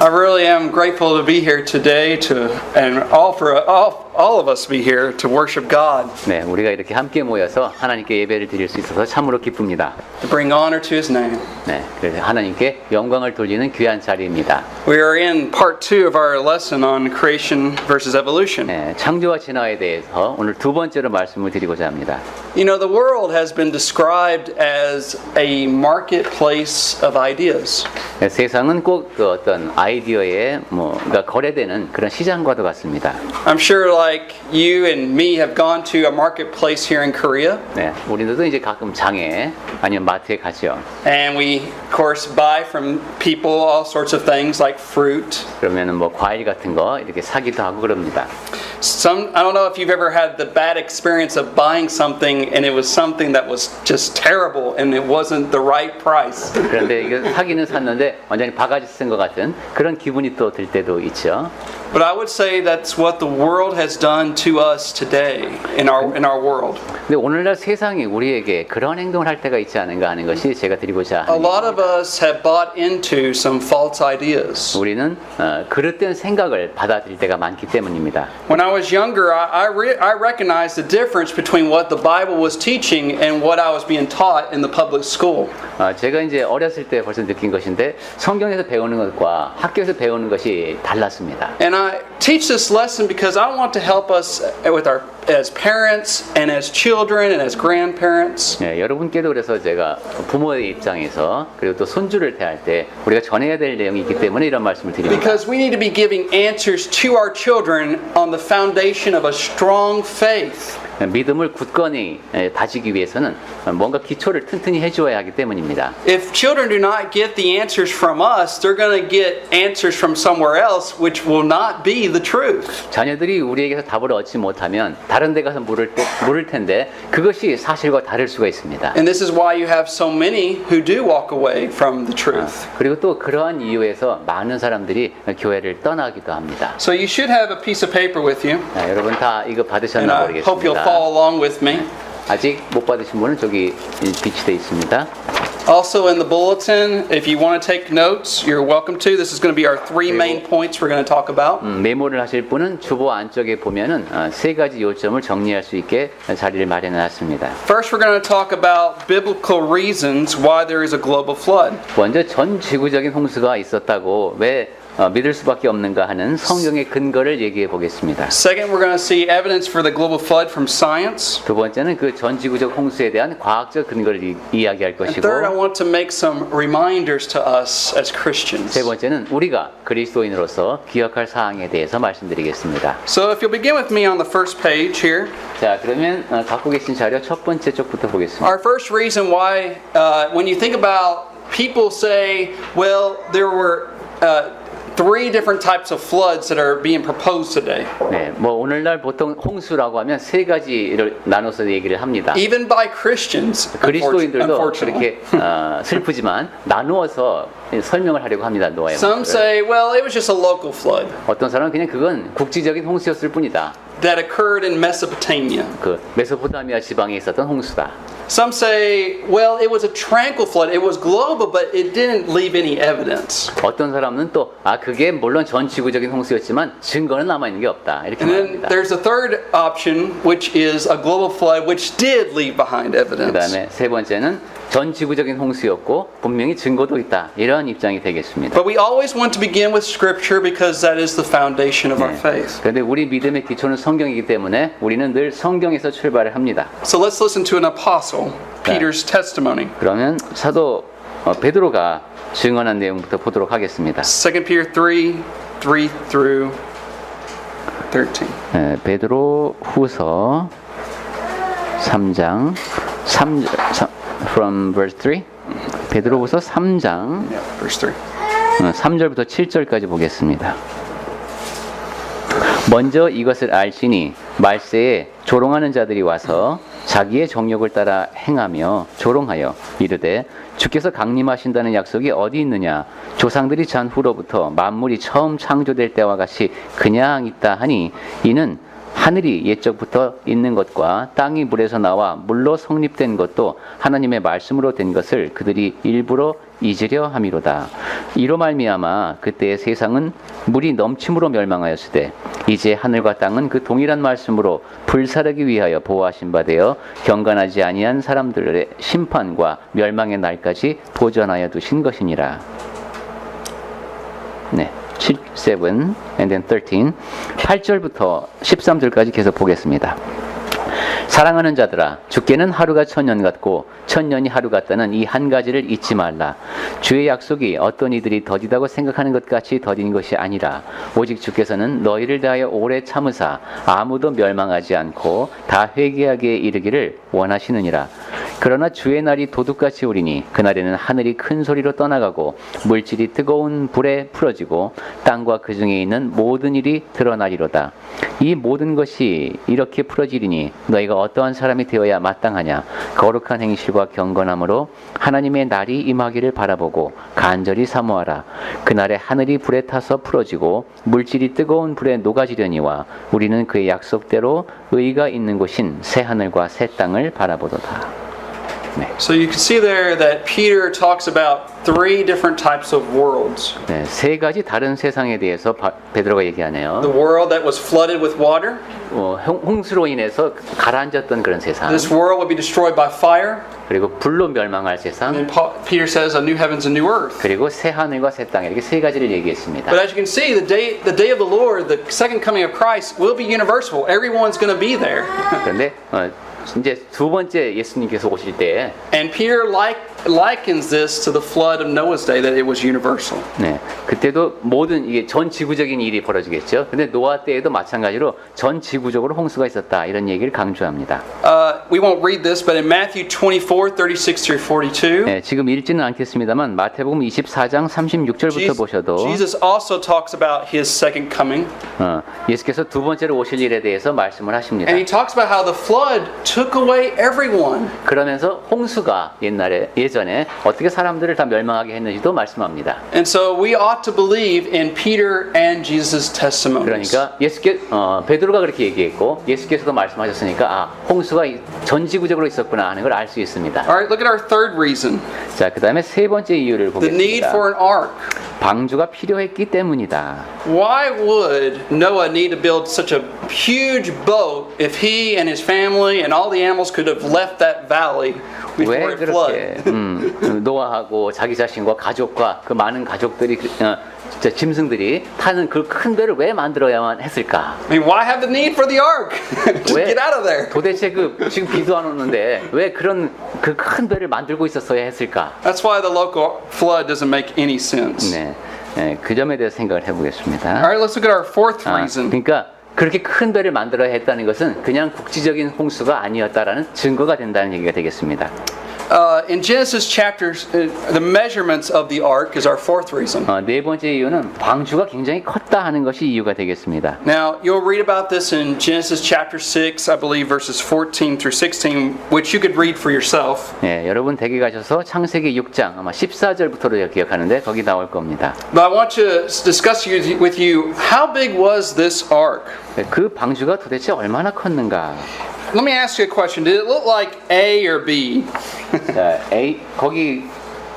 I really am grateful to be here today and all of us be here to worship God. 네, 우리가 이렇게 함께 모여서 하나님께 예배를 드릴 수 있어서 참으로 기쁩니다. To bring honor to His name. 네, 그래서 하나님께 영광을 돌리는 귀한 자리입니다. We are in part 2 of our lesson on creation versus evolution. 네, 창조와 진화에 대해서 오늘 두 번째로 말씀을 드리고자 합니다. You know, the world has been described as a marketplace of ideas. 네, 세상은 꼭 그 어떤 아이디어에 그러니까 거래되는 그런 시장과도 같습니다. I'm sure like you and me have gone to a marketplace here in Korea. 네, 우리들도 이제 가끔 장에 아니면 마트에 가죠. And we, of course, buy from people all sorts of things like fruit. 그러면은 뭐 과일 같은 거 이렇게 사기도 하고 그럽니다. I don't know if you've ever had the bad experience of buying something and it was something that was just terrible and it wasn't the right price. 그런데 이거 사기는 샀는데 완전히 바가지 쓴 것 같은 그런 기분이 또 들 때도 있죠. But I would say that's what the world has done to us today in our world. 근데 오늘날 세상이 우리에게 그런 행동을 할 때가 있지 않은가 하는 것이 제가 드리고자 A 하는 lot of 얘기입니다. us have bought into some false ideas. 우리는 그릇된 생각을 받아들일 때가 많기 때문입니다. When I was younger, I recognized the difference between what the Bible was teaching and what I was being taught in the public school. 제가 이제 어렸을 때 벌써 느낀 것인데 성경에서 배우는 것과 학교에서 배우는 것이 달랐습니다. And I teach this lesson because I want to help us as parents and as children and as grandparents. 네, 여러분께도 그래서 제가 부모의 입장에서 그리고 또 손주를 대할 때 우리가 전해야 될 내용이 있기 때문에 이런 말씀을 드립니다. Because we need to be giving answers to our children on the foundation of a strong faith. 믿음을 굳건히 다지기 위해서는 뭔가 기초를 튼튼히 해주어야 하기 때문입니다. If children do not get the answers from us, they're going to get answers from somewhere else, which will not be the truth. 자녀들이 우리에게서 답을 얻지 못하면 다른 데 가서 물을 텐데 그것이 사실과 다를 수가 있습니다. And this is why you have so many who do walk away from the truth. 그리고 또 그러한 이유에서 많은 사람들이 교회를 떠나기도 합니다. So you should have a piece of paper with you. 여러분 다 이거 And 받으셨나 I hope you'll 모르겠습니다. follow along with me. 아직 못 받으신 분은 저기 비치되어 있습니다. Also in the bulletin, if you want to take notes, you're welcome to. This is going to be our three main points we're going to talk about. 메모를 하실 분은 주보 안쪽에 보면은 세 가지 요점을 정리할 수 있게 자리를 마련해 놨습니다. First, we're going to talk about biblical reasons why there is a global flood. 먼저 전 지구적인 홍수가 있었다고 왜 믿을 수밖에 없는가 하는 성경의 근거를 얘기해 보겠습니다. Second, we're going to see evidence for the global flood from science. 두 번째는 그 전 지구적 홍수에 대한 과학적 근거를 이야기할 And 것이고, third, I want to make some reminders to us as Christians. 세 번째는 우리가 그리스도인으로서 기억할 사항에 대해서 말씀드리겠습니다. So if you'll begin with me on the first page here. 자, 그러면 갖고 계신 자료 첫 번째 쪽부터 보겠습니다. Our first reason why, when you think about people say, well, there were three different types of floods that are being proposed today. 네, 뭐 오늘날 보통 홍수라고 하면 세 가지를 나눠서 얘기를 합니다. Even by Christians, 그리스도인들도 unfortunately. 그렇게 슬프지만 나누어서 설명을 하려고 합니다. 노아의 Some 홍수를. say, well, it was just a local flood 어떤 사람은 그냥 그건 국지적인 홍수였을 뿐이다. that occurred in Mesopotamia. 그 메소포타미아 지방에 있었던 홍수다. Some say, well, it was a tranquil flood. It was global, but it didn't leave any evidence. 어떤 사람은 또 그게 물론 전 지구적인 홍수였지만 증거는 남아 있는 게 없다. 이렇게 And then 말합니다. there's a third option, which is a global flood, which did leave behind evidence. 그다음에 세 번째는 전 지구적인 홍수였고 분명히 증거도 있다. 이런 입장이 되겠습니다. But we always want to begin with Scripture because that is the foundation of our faith. 그런데 우리 믿음의 기초는 성경이기 때문에 우리는 늘 성경에서 출발을 합니다. So let's listen to an apostle, Peter's testimony. 그러면 사도 베드로가 증언한 내용부터 보도록 하겠습니다. 2 Peter 3 through 13. 베드로 후서 3장 from verse 3. 베드로 후서 3장 Yeah, verse 3. 3절부터 7절까지 보겠습니다. 먼저 이것을 알지니 말세에 조롱하는 자들이 와서 자기의 정욕을 따라 행하며 조롱하여 이르되 주께서 강림하신다는 약속이 어디 있느냐? 조상들이 잔 후로부터 만물이 처음 창조될 때와 같이 그냥 있다 하니 이는 하늘이 옛적부터 있는 것과 땅이 물에서 나와 물로 성립된 것도 하나님의 말씀으로 된 것을 그들이 일부러 잊으려 함이로다. 이로 말미암아 그때의 세상은 물이 넘침으로 멸망하였으되 이제 하늘과 땅은 그 동일한 말씀으로 불사르기 위하여 보호하신 바 되어 경건하지 아니한 사람들의 심판과 멸망의 날까지 보전하여 두신 것이니라. 네. 7 and then 13 8절부터 13절까지 계속 보겠습니다. 사랑하는 자들아 주께는 하루가 천년 같고 천년이 하루 같다는 이 한 가지를 잊지 말라. 주의 약속이 어떤 이들이 더디다고 생각하는 것 같이 더딘 것이 아니라 오직 주께서는 너희를 대하여 오래 참으사 아무도 멸망하지 않고 다 회개하게 이르기를 원하시느니라. 그러나 주의 날이 도둑같이 오리니 그날에는 하늘이 큰 소리로 떠나가고 물질이 뜨거운 불에 풀어지고 땅과 그 중에 있는 모든 일이 드러나리로다. 이 모든 것이 이렇게 풀어지리니 너희가 어떠한 사람이 되어야 마땅하냐. 거룩한 행실과 경건함으로 하나님의 날이 임하기를 바라보고 간절히 사모하라. 그날에 하늘이 불에 타서 풀어지고 물질이 뜨거운 불에 녹아지려니와 우리는 그의 약속대로 의가 있는 곳인 새 하늘과 새 땅을 바라보도다. So you can see there that Peter talks about three different types of worlds. 네, 세 가지 다른 세상에 대해서 베드로가 얘기하네요. The world that was flooded with water. 홍수로 인해서 가라앉았던 그런 세상. This world would be destroyed by fire. 그리고 불로 멸망할 세상. And Peter says a new heavens and new earth. 그리고 새 하늘과 새 땅 이렇게 세 가지를 얘기했습니다. But as you can see, the day of the Lord, the second coming of Christ, will be universal. Everyone's going to be there. 그런데 이제 두 번째 예수님께서 오실 때, And Peter likens this to the flood of Noah's day, that it was universal. 네, 그때도 모든 이게 전 지구적인 일이 벌어지겠죠. 근데 노아 때에도 마찬가지로 전 지구적으로 홍수가 있었다 이런 얘기를 강조합니다. We won't read this, but in Matthew 24:36 through 42, 네, 지금 읽지는 않겠습니다만 마태복음 24장 36절부터 보셔도 Jesus also talks about his second coming. 예수께서 두 번째로 오실 일에 대해서 말씀을 하십니다. And he talks about how the flood took away everyone. 그러면서 홍수가 예전에 어떻게 사람들을 다 멸망하게 했는지도 말씀합니다. And so we ought to believe in Peter and Jesus' testimonies. 그러니까 베드로가 그렇게 얘기했고 예수께서도 말씀하셨으니까 홍수가 전 지구적으로 있었구나 하는 걸 알 수 있습니다. All right, look at our third reason. 자, 그다음에 세 번째 이유를 The need 보겠습니다. for an ark. 방주가 필요했기 때문이다. Why would Noah need to build such a huge boat if he and his family and all the animals could have left that valley before 왜 it flooded? 그렇게 노아하고 자기 자신과 가족과 그 많은 가족들이 짐승들이 타는 그 큰 배를 왜 만들어야만 했을까? I mean, why have the need for the ark to 왜 get out of there? 도대체 지금 비도 안 오는데 왜 그런 그 큰 배를 만들고 있었어야 했을까? That's why the local flood doesn't make any sense. 네, 그 점에 대해서 생각을 All 해보겠습니다. right, let's look at our fourth reason. 그러니까 그렇게 큰 배를 만들어야 했다는 것은 그냥 국지적인 홍수가 아니었다라는 증거가 된다는 얘기가 되겠습니다. In Genesis chapters, the measurements of the ark is our fourth reason. 네 번째 이유는 방주가 굉장히 컸다 하는 것이 이유가 되겠습니다. Now, you'll read about this in Genesis chapter 6, I believe, verses 14 through 16, which you could read for yourself. 네, 여러분 댁에 가셔서 창세기 6장 아마 14절부터로 기억하는데 거기 나올 겁니다. But I want to discuss with you how big was this ark? 그 방주가 도대체 얼마나 컸는가? Let me ask you a question. Did it look like A or B? 자, 거기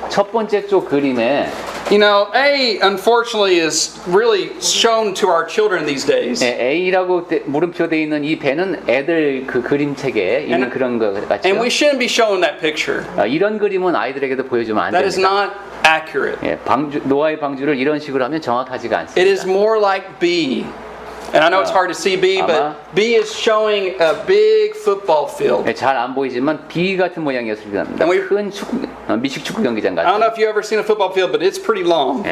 첫 번째 쪽 그림에 You know, A, unfortunately, is really shown to our children these days. A라고 물음표 돼 있는 이 배는 애들 그 그림책에 있는 그런 거 같죠? And we shouldn't be showing that picture. 이런 그림은 아이들에게도 보여주면 안 That is 됩니다. not accurate. 노아의 방주를 이런 식으로 하면 정확하지가 않습니다. It is more like B. And I know it's hard to see B, but B is showing a big football field. 잘 안 보이지만 B 같은 모양이었을 겁니다. 큰 미식 축구 경기장 I don't know 같아요. if you've ever seen a football field, but it's pretty long.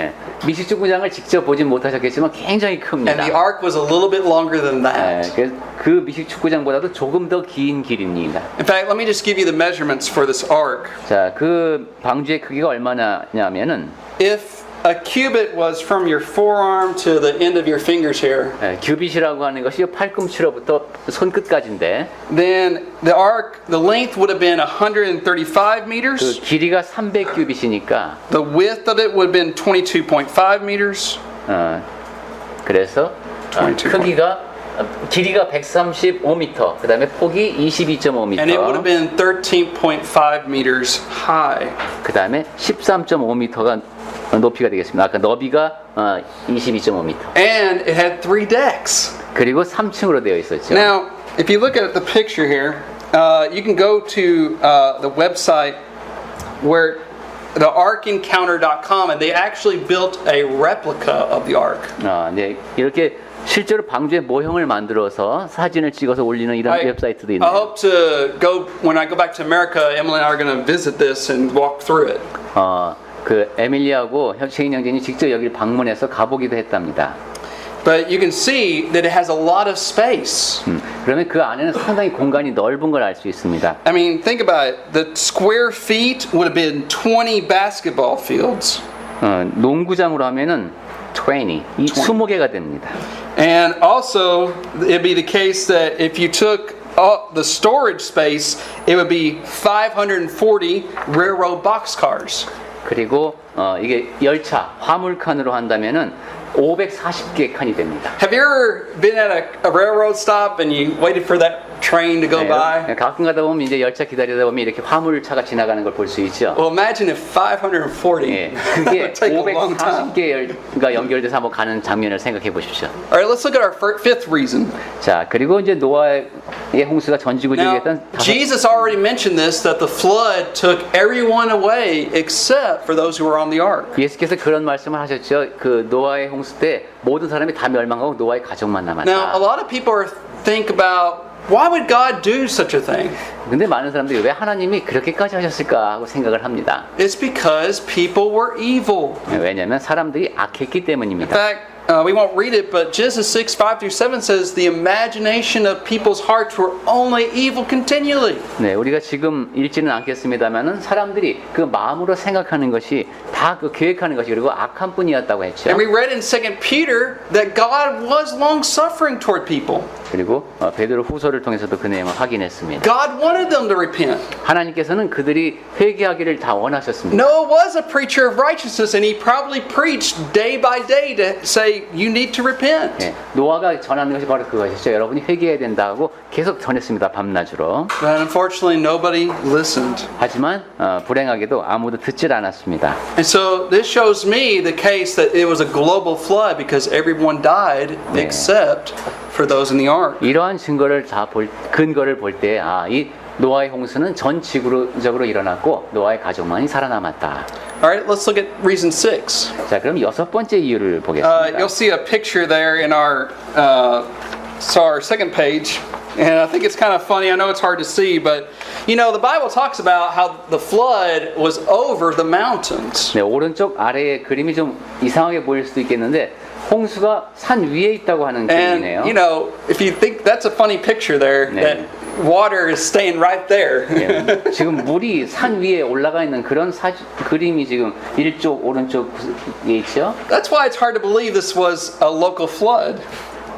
미식 축구장을 직접 보진 못하셨겠지만 굉장히 And 큽니다. the ark was a little bit longer than that. 그래서 그 미식 축구장보다도 조금 더 긴 길입니다. In fact, let me just give you the measurements for this ark. 자, 그 방주의 크기가 얼마냐면은 If a cubit was from your forearm to the end of your fingers here, 규빗이라고 하는 것이 팔꿈치로부터 손끝까지인데 then the ark, the length would have been 135 그 meters. 길이가 300규빗이니까 The width of it would have been 22.5 meters. 그래서 22. 크기가 길이가 135m, 그 다음에 폭이 and it would have 22.5m, been 13.5 meters high. 그 다음에 13.5m가 높이가 되겠습니다. 아까 너비가 22.5m. And it had 3 decks. 그리고 3층으로 되어 있었죠. Now, if you look at the picture here, you can go to the website where the arkencounter.com, and they actually built a replica of the ark. 네, 이렇게 실제로 방주의 모형을 만들어서 사진을 찍어서 올리는 이런 웹사이트도 I 있네요. hope to go when I go back to America. Emily and I are going to visit this and walk through it. 그 에밀리하고 최인 형제님 직접 여기를 방문해서 가보기도 했답니다. But you can see that it has a lot of space. 그러면 그 안에는 상당히 공간이 넓은 걸 알 수 있습니다. I mean, think about it. The square feet would have been 20 basketball fields. 농구장으로 하면은 20, 20개가 됩니다. And also, it'd be the case that if you took the storage space, it would be 540 railroad boxcars. 그리고 이게 열차, 화물칸으로 한다면은 540개 칸이 됩니다. Have you ever been at a railroad stop and you waited for that train to go by? 가끔 가다 보면 이제 열차 기다리다 보면 이렇게 화물차가 지나가는 걸 볼 수 있죠. Well, imagine if 540. 예, That 그게 would take a long time. 540개가 연결돼서 한번 가는 장면을 생각해 보십시오. All right, let's look at our fifth reason. 자, 그리고 이제 노아의 홍수가 전 지구적에 Now, 했던 Jesus already mentioned this, that the flood took everyone away except for those who were on the ark. 예수께서 그런 말씀을 하셨죠. 그 노아의 홍수 때 모든 사람이 다 멸망하고 노아의 가족만 Now, a 남았다. lot of people think about, why would God do such a thing? 근데 많은 사람들이 왜 하나님이 그렇게까지 하셨을까 하고 생각을 합니다. It's because people were evil. 왜냐하면 사람들이 악했기 In 때문입니다. fact, we won't read it, but Genesis 6, 5 through 7 says the imagination of people's hearts were only evil continually. 네, 우리가 지금 읽지는 않겠습니다만은 사람들이 그 마음으로 생각하는 것이 다 그 계획하는 것이 그리고 악한 뿐이었다고 했죠. And we read in 2 Peter that God was long-suffering toward people. 그리고 베드로 후서를 통해서도 그 내용을 확인했습니다. God wanted them to repent. 하나님께서는 그들이 회개하기를 다 원하셨습니다. Noah was a preacher of righteousness, and he probably preached day by day to say, you need to repent. 네, 노아가 전하는 것이 바로 그것이죠. 여러분이 회개해야 된다고 계속 전했습니다. 밤낮으로. But unfortunately, nobody listened. 하지만 불행하게도 아무도 듣질 않았습니다. And so this shows me the case that it was a global flood because everyone died except for those in the ark. 이러한 근거를 볼 때 이 노아의 홍수는 전 지구적으로 일어났고 노아의 가족만이 살아남았다. All right, let's look at reason 6. 자, 그럼 6번째 이유를 보겠습니다. You'll see a picture there in our second page. And I think it's kind of funny. I know it's hard to see, but you know, the Bible talks about how the flood was over the mountains. 네, 오른쪽 아래의 그림이 좀 이상하게 보일 수도 있겠는데 홍수가 산 위에 있다고 하는 그림이네요. And you know, if you think that's a funny picture there, 네. that water is staying right there. 네, 지금 물이 산 위에 올라가 있는 그런 그림이 지금 이쪽 오른쪽에 있죠. That's why it's hard to believe this was a local flood.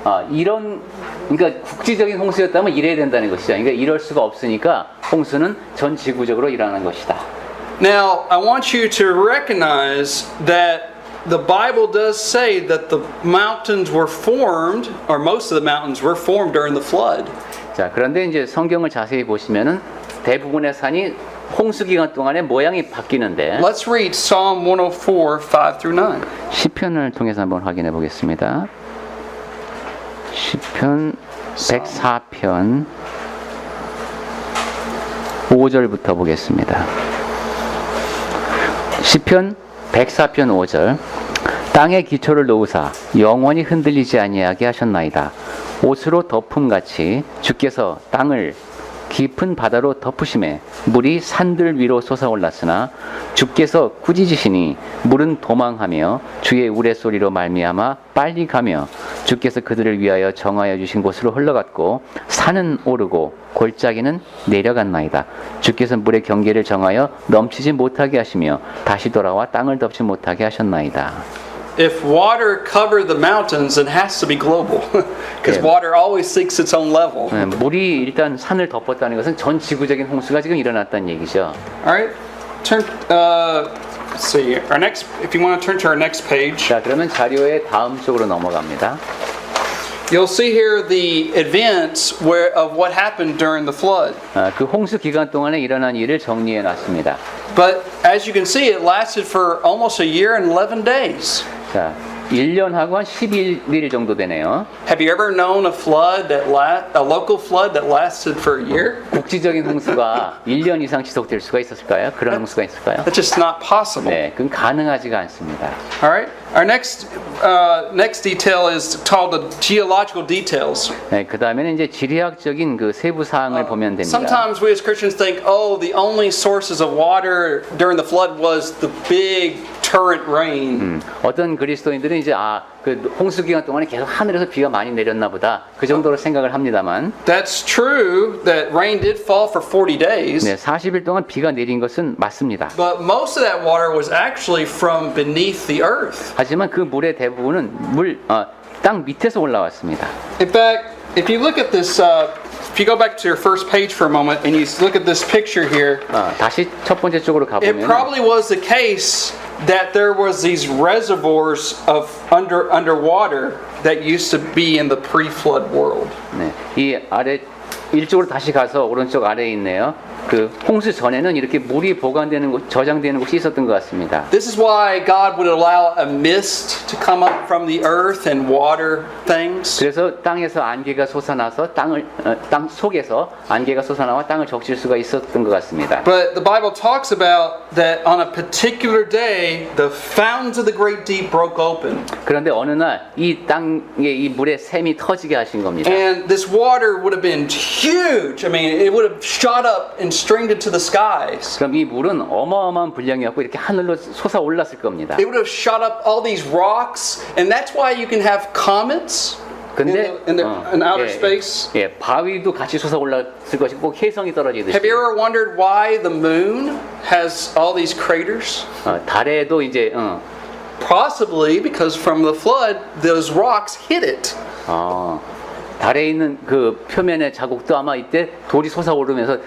그러니까 국지적인 홍수였다면 이래야 된다는 것이죠. 그러니까 이럴 수가 없으니까 홍수는 전 지구적으로 일어나는 것이다. Now, I want you to recognize that the Bible does say that the mountains were formed, or most of the mountains were formed during the flood. 자, 그런데 이제 성경을 자세히 보시면은 대부분의 산이 홍수 기간 동안에 모양이 바뀌는데 Let's read Psalm 104, 5 through 9. 시편을 통해서 한번 확인해 보겠습니다. 시편 104편 5절부터 보겠습니다. 시편 104편 5절 땅의 기초를 놓으사 영원히 흔들리지 아니하게 하셨나이다. 옷으로 덮음같이 주께서 땅을 깊은 바다로 덮으심에 물이 산들 위로 솟아올랐으나 주께서 꾸짖으시니 물은 도망하며 주의 우레소리로 말미암아 빨리 가며 주께서 그들을 위하여 정하여 주신 곳으로 흘러갔고 산은 오르고 골짜기는 내려갔나이다. 주께서 물의 경계를 정하여 넘치지 못하게 하시며 다시 돌아와 땅을 덮지 못하게 하셨나이다. If water covered the mountains, it has to be global. Because Yeah. water always seeks its own level. 네, 물이 일단 산을 덮었다는 것은 전 지구적인 홍수가 지금 일어났다는 얘기죠. Alright, turn, let's see, our next, if you want to turn to our next page, 자, 그러면 자료의 다음 쪽으로 넘어갑니다. You'll see here the events of what happened during the flood. 그 홍수 기간 동안에 일어난 일을 정리해 놨습니다. But as you can see, it lasted for almost a year and 11 days. 자, 1년하고 한 11일 정도 되네요. Have you ever known a local flood that lasted for a year? 국지적인 홍수가 1년 이상 지속될 수가 있었을까요? 그런 홍수가 있을까요? That's just not possible. 네, 그건 가능하지가 않습니다. All right. Our next detail is called the geological details. 네, 그 다음에는 이제 지리학적인 그 세부 사항을 보면 됩니다. Sometimes we as Christians think, oh, the only sources of water during the flood was the big torrent rain. 어떤 그리스도인들은 이제 그 홍수 기간 동안에 계속 하늘에서 비가 많이 내렸나 보다 그 정도로 생각을 합니다만 That's true that rain did fall for 40 days. 네, 40일 동안 비가 내린 것은 맞습니다. But most of that water was actually from beneath the earth. 하지만 그 물의 대부분은 땅 밑에서 올라왔습니다. In fact, if you look at this, if you go back to your first page for a moment and you look at this picture here, 다시 첫 번째 쪽으로 it 가보면 probably was the case that there was these reservoirs of underwater that used to be in the pre-flood world. 네, 이 아래 이쪽으로 다시 가서 오른쪽 아래에 있네요. 그 홍수 전에는 이렇게 물이 보관되는 곳, 저장되는 곳이 있었던 것 같습니다. This is why God would allow a mist to come up from the earth and water things. 그래서 땅에서 안개가 솟아나서 땅 속에서 안개가 솟아나와 땅을 적실 수가 있었던 것 같습니다. But the Bible talks about that on a particular day, the fountains of the great deep broke open. 그런데 어느 날 이 땅에 이 물의 샘이 터지게 하신 겁니다. And this water would have been huge. I mean, it would have shot up and streamed into the skies. 그럼 이 물은 어마어마한 분량이었고 이렇게 하늘로 솟아 올랐을 겁니다. It would have shot up all these rocks, and that's why you can have comets 근데 in outer space. 예, 바위도 같이 솟아 올랐을 것이고 꼭 혜성이 떨어지듯이. Have you ever wondered why the moon has all these craters? 달에도 이제 Possibly because from the flood, those rocks hit it. 달에 있는 그 표면의 자국도 아마 이때 돌이 솟아오르면서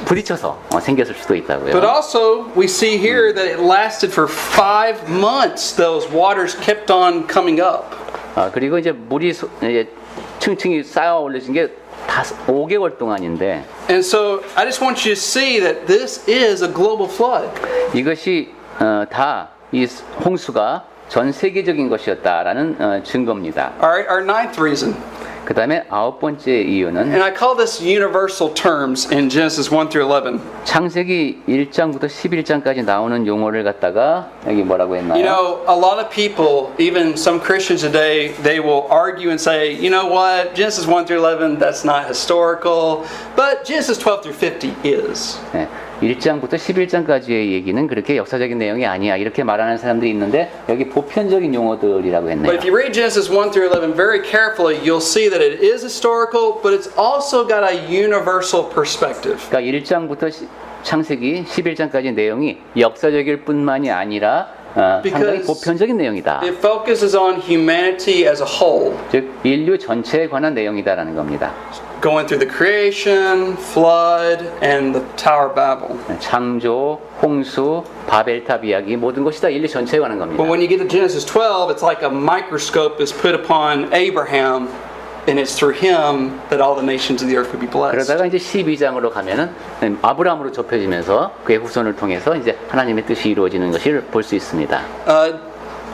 부딪혀서 생겼을 수도 있다고요. But also, we see here that it lasted for 5 months. Those waters kept on coming up. 그리고 이제 물이 이제 층층이 쌓여 올려진 게 5개월 동안인데. And so, I just want you to see that this is a global flood. 이것이 다 이 홍수가 전 세계적인 것이었다라는 증거입니다. All right, our ninth reason. 그 다음에 9번째 이유는 And I call this universal terms in Genesis 1 through 11. 창세기 1장부터 11장까지 나오는 용어를 갖다가 여기 뭐라고 했나요? You know, a lot of people, even some Christians today, they will argue and say, you know what, Genesis 1 through 11, that's not historical, but Genesis 12 through 50 is. 네, 1장부터 11장까지의 얘기는 그렇게 역사적인 내용이 아니야 이렇게 말하는 사람들이 있는데 여기 보편적인 용어들이라고 But 했네요. if you read Genesis 1 through 11 very carefully, you'll see that it is historical, but it's also got a universal perspective. 그러니까 1장부터 창세기 11장까지 내용이 역사적일 뿐만이 아니라 상당히 보편적인 내용이다. It focuses on humanity as a whole. 즉 인류 전체에 관한 내용이다라는 겁니다. Going through the creation, flood, and the Tower of Babel. 창조, 홍수, 바벨탑 이야기 모든 것이 다 인류 전체에 관한 겁니다. But when you get to Genesis 12, it's like a microscope is put upon Abraham, and it's through him that all the nations of the earth would be blessed. 그러다가 이제 12장으로 가면은 아브라함으로 좁혀지면서 그의 후손을 통해서 이제 하나님의 뜻이 이루어지는 것을 볼 수 있습니다.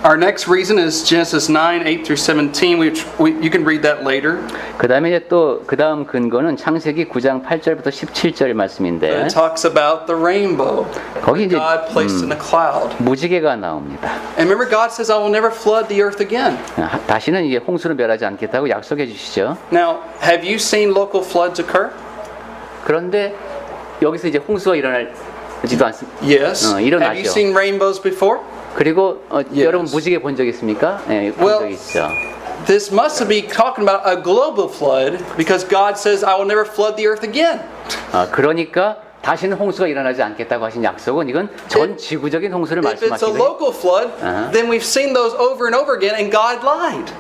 Our next reason is Genesis 9, 8 through 17, which you can read that later. 그 다음에 이제 또 그 다음 근거는 창세기 9장 8절부터 17절 말씀인데 It talks about the rainbow 거기 that 이제 God placed in a cloud. 무지개가 나옵니다. And remember, God says, I will never flood the earth again. 다시는 이제 홍수를 멸하지 않겠다고 약속해 주시죠. Now, have you seen local floods occur? 그런데 여기서 이제 홍수가 일어나지도 않습니다. Yes. Have 일어나죠. you seen rainbows before? 그리고 여러분 무지개 본 적 있습니까? 네, 본 적 Well, 있죠. This must be talking about a global flood because God says, I will never flood the earth again. 그러니까 다시는 홍수가 일어나지 않겠다고 하신 약속은 이건 전 지구적인 홍수를 If it's a 말씀하시는 local flood, then we've seen those over and over again, and God lied.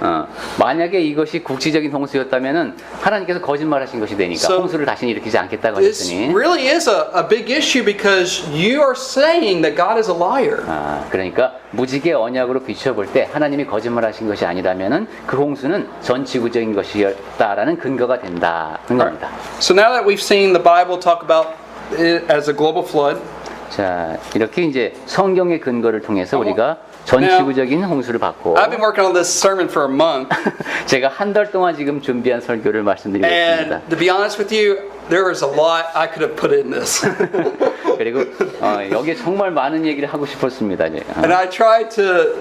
만약에 이것이 국지적인 홍수였다면은 하나님께서 거짓말하신 것이 되니까 So, 홍수를 다시는 일으키지 않겠다고 This 하셨으니 really is a big issue because you are saying that God is a liar. 그러니까 무지개 언약으로 비춰볼 때 하나님이 거짓말하신 것이 아니라면은 그 홍수는 전 지구적인 것이었다라는 근거가 된다는 겁니다. So now that we've seen the Bible talk about it as a global flood, 자, 이렇게 이제 성경의 근거를 통해서 우리가 전 Now, 지구적인 홍수를 받고 I've been working on this sermon for a month, 제가 한 달 동안 지금 준비한 설교를 말씀드리고 있습니다. and to be honest with you, there was a lot I could have put in this. 그리고 여기에 정말 많은 얘기를 하고 싶었습니다. And I tried to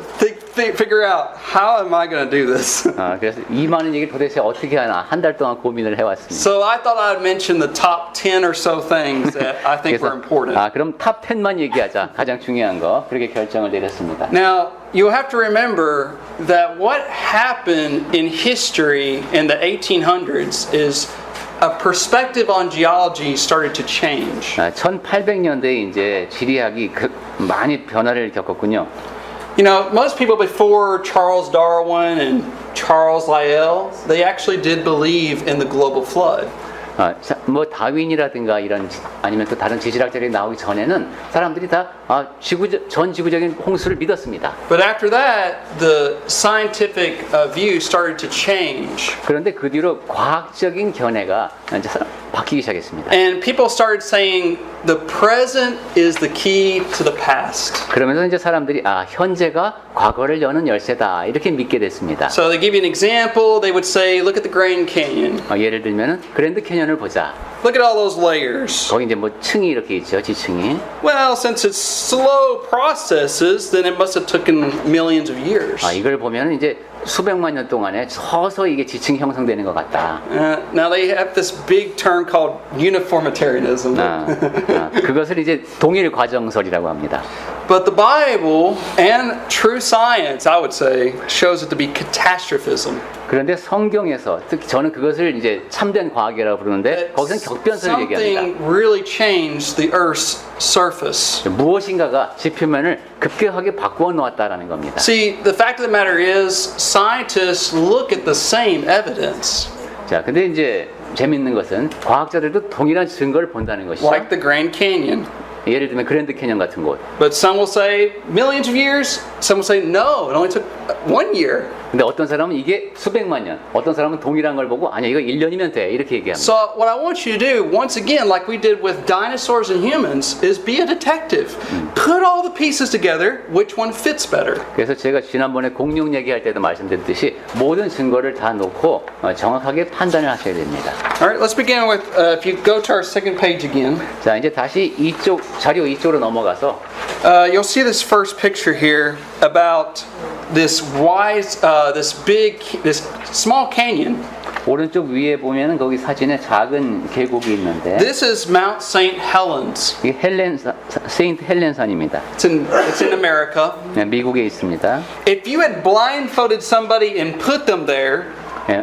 figure out how am I going to do this. 그래서 이 많은 얘기를 도대체 어떻게 하나 한 달 동안 고민을 해왔습니다. So I thought I'd mention the top 10 or so things that I think were important. 그럼 탑 10만 얘기하자. 가장 중요한 거. 그렇게 결정을 내렸습니다. Now, you have to remember that what happened in history in the 1800s is a perspective on geology started to change. 1800년대에 이제 지리학이 많이 변화를 겪었군요. You know, most people before Charles Darwin and Charles Lyell, they actually did believe in the global flood. 뭐 다윈이라든가 이런 아니면 또 다른 지질학자들이 나오기 전에는 사람들이 다 전 지구적인 홍수를 믿었습니다. But after that, the scientific view started to change. 그런데 그 뒤로 과학적인 견해가 이제 바뀌기 시작했습니다. And people started saying the present is the key to the past. 그러면서 이제 사람들이 현재가 과거를 여는 열쇠다 이렇게 믿게 됐습니다. So they give you an example. They would say, look at the Grand Canyon. 예를 들면은 그랜드 캐년을 보자. Look at all those layers. 거기 이제 뭐 층이 이렇게 있죠, 지층이. Well, since it's slow processes, then it must have taken millions of years. 이걸 보면은 이제 수백만 년 동안에 서서히 이게 지층이 형성되는 것 같다. Now they have this big term called uniformitarianism. 그것을 이제 동일 과정설이라고 합니다. But the Bible and true science, I would say, shows it to be catastrophism. 그런데 성경에서 특히 저는 그것을 이제 참된 과학이라고 부르는데 거기서는 격변설을 얘기합니다. Something really changed the Earth's surface. 무엇인가가 지표면을 급격하게 바꾸어 놓았다라는 겁니다. See, the fact of the matter is, scientists look at the same evidence. 자, 근데 이제 재밌는 것은 과학자들도 동일한 증거를 본다는 것이죠. Like the Grand Canyon. 예를 들면 그랜드 캐년 같은 곳. But some will say millions of years. Some will say no, it only took 1 year. 근데 어떤 사람은 이게 수백만 년, 어떤 사람은 동일한 걸 보고 아니야 이거 1년이면 돼 이렇게 얘기합니다. So what I want you to do, once again, like we did with dinosaurs and humans, is be a detective. Put all the pieces together. Which one fits better? 그래서 제가 지난번에 공룡 얘기할 때도 말씀드렸듯이 모든 증거를 다 놓고 정확하게 판단을 하셔야 됩니다. All right, let's begin with, if you go to our second page again. 자, 이제 다시 이쪽 자료 이쪽으로 넘어가서 You'll see this first picture here about this this small canyon. 오른쪽 위에 보면은 거기 사진에 작은 계곡이 있는데 This is Mount St. Helens. 이게 세인트 헬렌산입니다. It's in America. 미국에 있습니다. If you had blindfolded somebody and put them there,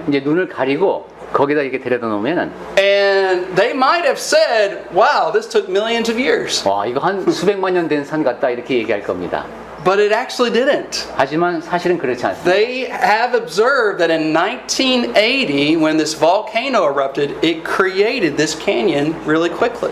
이제 눈을 가리고 거기다 이렇게 데려다 놓으면은 and they might have said, "Wow, this took millions of years." 와 이거 한 수백만 년 된 산 같다 이렇게 얘기할 겁니다. But it actually didn't. 하지만 사실은 그렇지 않습니다. They have observed that in 1980, when this volcano erupted, it created this canyon really quickly.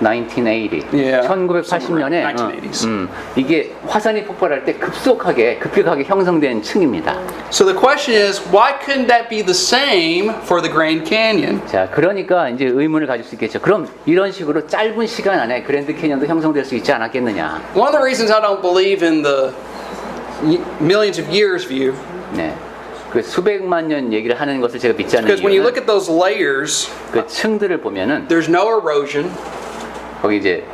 1980. Yeah. 1980년에 1980s. 이게 화산이 폭발할 때 급격하게 형성된 층입니다. So the question is, why couldn't that be the same for the Grand Canyon? 자, 그러니까 이제 의문을 가질 수 있겠죠. 그럼 이런 식으로 짧은 시간 안에 그랜드 캐년도 형성될 수 있지 않았겠느냐? One of the reasons I don't believe in the millions of years view, 네. 그 수백만 년 얘기를 하는 것을 제가 믿지 않는 because when you look 이유는 at those layers, 그 층들을 보면은 there's no erosion. 거기 이제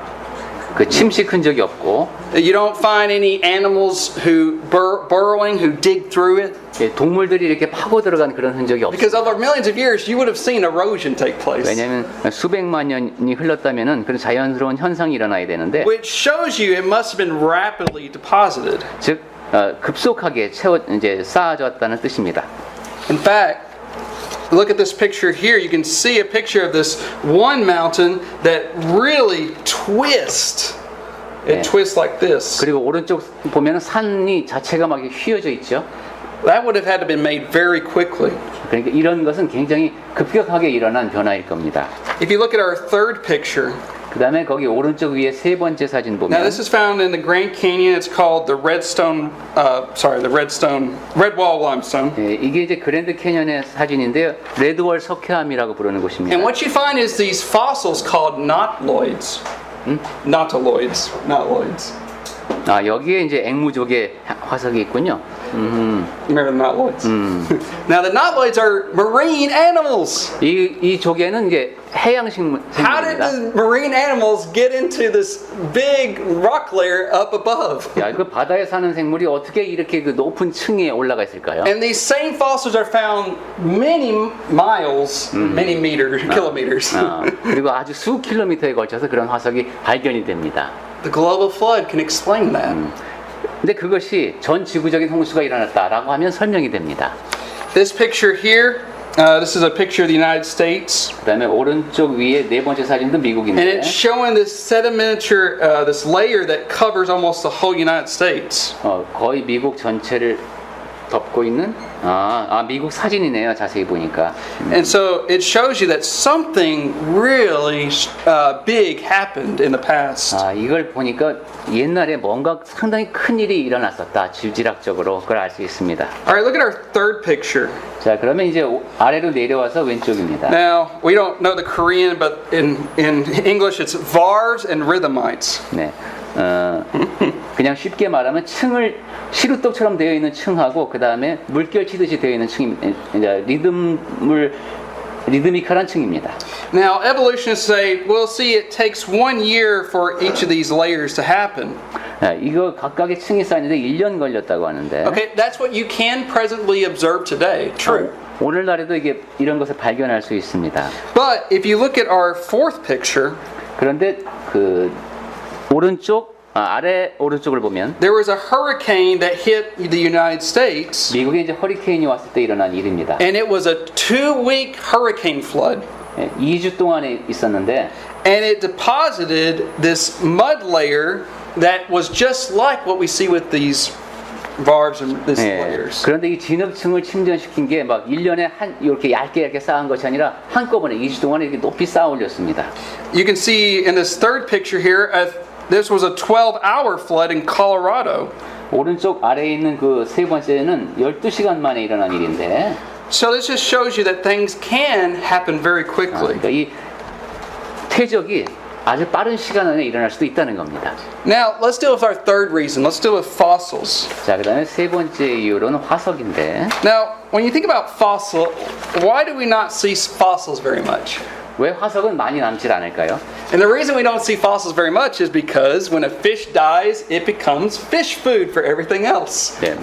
그 침식 흔적이 없고 You don't find any animals who burrowing who dig through it. 동물들이 이렇게 파고 들어간 그런 흔적이 없어요. Because over millions of years, you would have seen erosion take place. 왜냐하면 수백만 년이 흘렀다면은 그런 자연스러운 현상이 일어나야 되는데, Which shows you it must have been rapidly deposited. 즉 급속하게 이제 쌓아졌다는 뜻입니다. In fact, look at this picture here, you can see a picture of this one mountain that really twists. It 네. twists like this. 그리고 오른쪽 보면은 산이 자체가 막 휘어져 있죠. That would have had to been made very quickly. 그러니까 이런 것은 굉장히 급격하게 일어난 변화일 겁니다. If you look at our third picture, 그 다음에 거기 오른쪽 위에 세 번째 사진 now 보면 this is found in the Grand Canyon. It's called the Red Wall Limestone. 예, 이게 이제 그랜드 캐년의 사진인데요. 레드월 석회암이라고 부르는 곳입니다. And what you find is these fossils called nautiloids. Nautiloids, not lloids. 아, 여기에 이제 앵무족의 화석이 있군요. Remember the nautiloids? Now the nautiloids are marine animals. 이 조개는 이제 해양 How did 생물입니다. the marine animals get into this big rock layer up above? 야, 그 바다에 사는 생물이 어떻게 이렇게 그 높은 층에 올라가 있을까요? And these same fossils are found many miles, many meters, kilometers. 그리고 아주 수 킬로미터에 걸쳐서 그런 화석이 발견이 됩니다. The global flood can explain that. 근데 그것이 전 지구적인 홍수가 일어났다라고 하면 설명이 됩니다. This picture here, this is a picture of the United States. 그다음에 오른쪽 위에 네 번째 사진도 And 미국인데 it's showing this sedimentary, this layer that covers almost the whole United States. 거의 미국 전체를 덮고 있는 미국 사진이네요. 자세히 보니까. And so it shows you that something really big happened in the past. 이걸 보니까 옛날에 뭔가 상당히 큰 일이 일어났었다. 지질학적으로 그걸 알 수 있습니다. All right, look at our third picture. 자, 그러면 이제 아래로 내려와서 왼쪽입니다. Now, we don't know the Korean, but in English it's varves and rhythmites. 네. 그냥 쉽게 말하면 층을 시루떡처럼 되어 있는 층하고 그 다음에 물결 치듯이 되어 있는 층이 이제 리드미컬한 층입니다. Now, evolutionists say, well, see, it takes 1 year for each of these layers to happen. 이거 각각의 층이 쌓이는데 1년 걸렸다고 하는데. Okay, that's what you can presently observe today. True. 오늘날에도 이게 이런 것을 발견할 수 있습니다. But if you look at our fourth picture, 그런데 그 아래 오른쪽을 보면 there was a hurricane that hit the United States, 미국에 이제 허리케인이 왔을 때 일어난 일입니다. and it was a 2-week hurricane flood. 2주 동안에 있었는데 And it deposited this mud layer that was just like what we see with these varves and these layers. 그런데 이 진흙층을 침전시킨 게 막 1년에 이렇게 얇게 쌓은 것이 아니라 한꺼번에 2주 동안에 이렇게 높이 쌓아 올렸습니다. You can see in this third picture here, this was a 12-hour flood in Colorado. 오른쪽 아래에 있는 그 세 번째는 12시간 만에 일어난 일인데 So this just shows you that things can happen very quickly. 그러니까 이 퇴적이 아주 빠른 시간 안에 일어날 수도 있다는 겁니다. Now, let's deal with our third reason. Let's deal with fossils. 자, 그다음에 세 번째 이유로는 화석인데 Now, when you think about fossil, why do we not see fossils very much? 왜 화석은 많이 남질 않을까요? And the reason we don't see fossils very much is because when a fish dies, it becomes fish food for everything else. 네,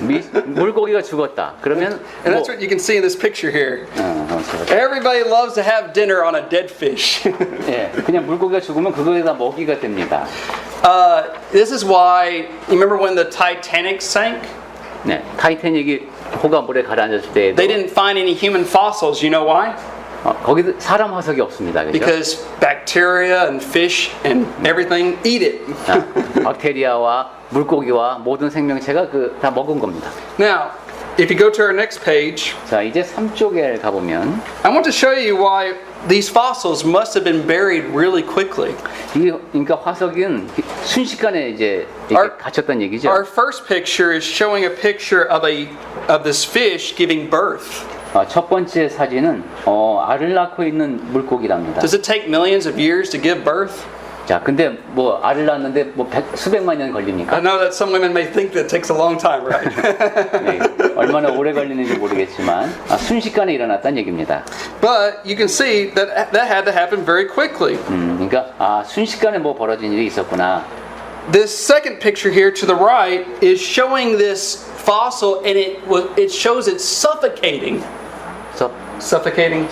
물고기가 죽었다. 그러면 And that's what you can see in this picture here. 저, Everybody loves to have dinner on a dead fish. 예, 그냥 물고기가 죽으면 그거에다 먹이가 됩니다. This is why, you remember when the Titanic sank? 네, 타이타닉이 호가 물에 가라앉았을 때 They didn't find any human fossils. You know why? 거기도 사람 화석이 없습니다. 그렇죠? Because bacteria and fish and everything eat it. 박테리아와 물고기와 모든 생명체가 다 먹은 겁니다. Now, if you go to our next page, 자, 이제 3쪽에 가보면 I want to show you why these fossils must have been buried really quickly. 그러니까 화석은 순식간에 이제 이렇게 갇혔다는 얘기죠. Our first picture is showing a picture of this fish giving birth. 첫 번째 사진은 알을 낳고 있는 물고기랍니다. Does it take millions of years to give birth? 자, 근데 뭐 알을 낳는데 뭐 수백만 년 I 걸립니까? know that some women may think that it takes a long time, right? 네, 얼마나 오래 걸리는지 모르겠지만 순식간에 일어났다는 얘기입니다. But you can see that that had to happen very quickly. 그러니까 순식간에 뭐 벌어진 일이 있었구나. This second picture here to the right is showing this fossil, and it shows it suffocating. Suffocating.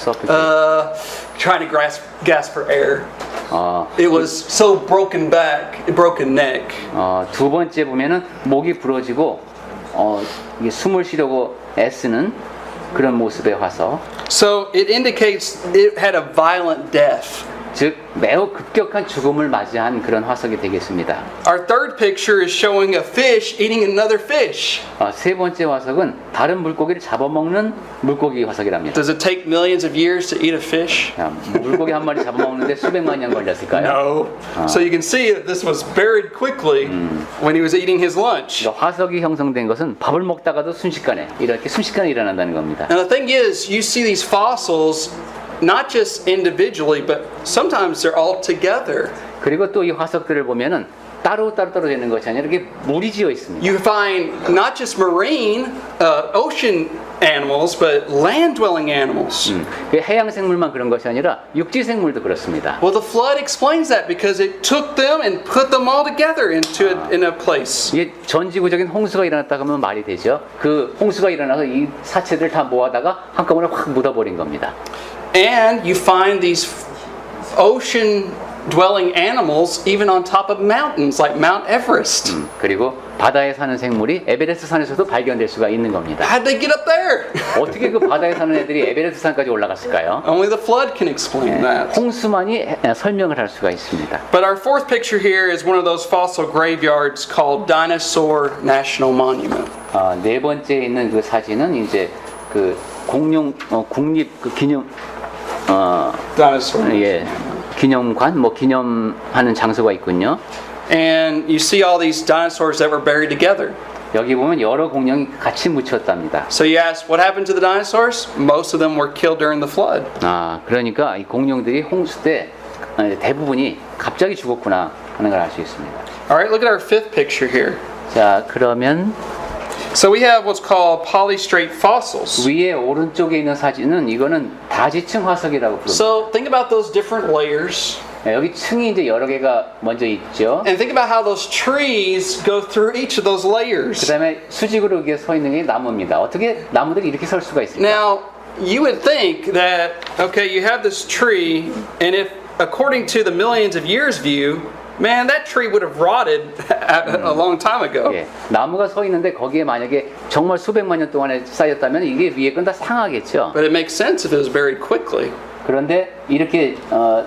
Trying to gasp for air. It was so broken neck. 두 번째 보면은 목이 부러지고 이게 숨을 쉬려고 애쓰는 그런 모습의 화석. So it indicates it had a violent death. 즉 매우 급격한 죽음을 맞이한 그런 화석이 되겠습니다. Our third picture is showing a fish eating another fish. 세 번째 화석은 다른 물고기를 잡아먹는 물고기 화석이랍니다. Does it take millions of years to eat a fish? 물고기 한 마리 잡아먹는데 수백만 년 걸렸을까요? No. So you can see that this was buried quickly when he was eating his lunch. 그러니까 화석이 형성된 것은 밥을 먹다가도 순식간에 이렇게 순식간에 일어난다는 겁니다. And the thing is, you see these fossils not just individually, but sometimes they're all together. 그리고 또 이 화석들을 보면은 따로 되는 것이 아니라 이렇게 무리지어 있습니다. You find not just marine, ocean animals, but land-dwelling animals. 그 해양 생물만 그런 것이 아니라 육지 생물도 그렇습니다. Well, the flood explains that because it took them and put them all together in a place. 이게 전지구적인 홍수가 일어났다 하면 말이 되죠. 그 홍수가 일어나서 이 사체들을 다 모아다가 한꺼번에 확 묻어버린 겁니다. And you find these ocean-dwelling animals even on top of mountains like Mount Everest. 그리고 바다에 사는 생물이 에베레스트 산에서도 발견될 수가 있는 겁니다. How'd they get up there? 어떻게 그 바다에 사는 애들이 에베레스트 산까지 올라갔을까요? Only the flood can explain that. 홍수만이 설명을 할 수가 있습니다. But our fourth picture here is one of those fossil graveyards called Dinosaur National Monument. 네 번째 있는 그 사진은 이제 그 공룡 국립 그 기념 Dinosaur. 기념관 기념하는 장소가 있군요. And you see all these dinosaurs that were buried together. 여기 보면 여러 공룡이 같이 묻혔답니다. So you ask, what happened to the dinosaurs? Most of them were killed during the flood. 그러니까 이 공룡들이 홍수 때 대부분이 갑자기 죽었구나 하는 걸 알 수 있습니다. All right, look at our fifth picture here. 자, 그러면 So we have what's called polystrate fossils. 위에 오른쪽에 있는 사진은 이거는 다지층 화석이라고 부릅니다. So think about those different layers. 여기 층이 이제 여러 개가 먼저 있죠. And think about how those trees go through each of those layers. 그다음에 수직으로 이렇게 서 있는 게 나무입니다. 어떻게 나무들이 이렇게 설 수가 있을까? Now, you would think that, okay, you have this tree, and if, according to the millions of years view, man, that tree would have rotted a long time ago. 예, 나무가 서 있는데 거기에 만약에 정말 수백만 년 동안에 쌓였다면 이게 위에 건 다 상하겠죠. But it makes sense if it was buried quickly. 그런데 이렇게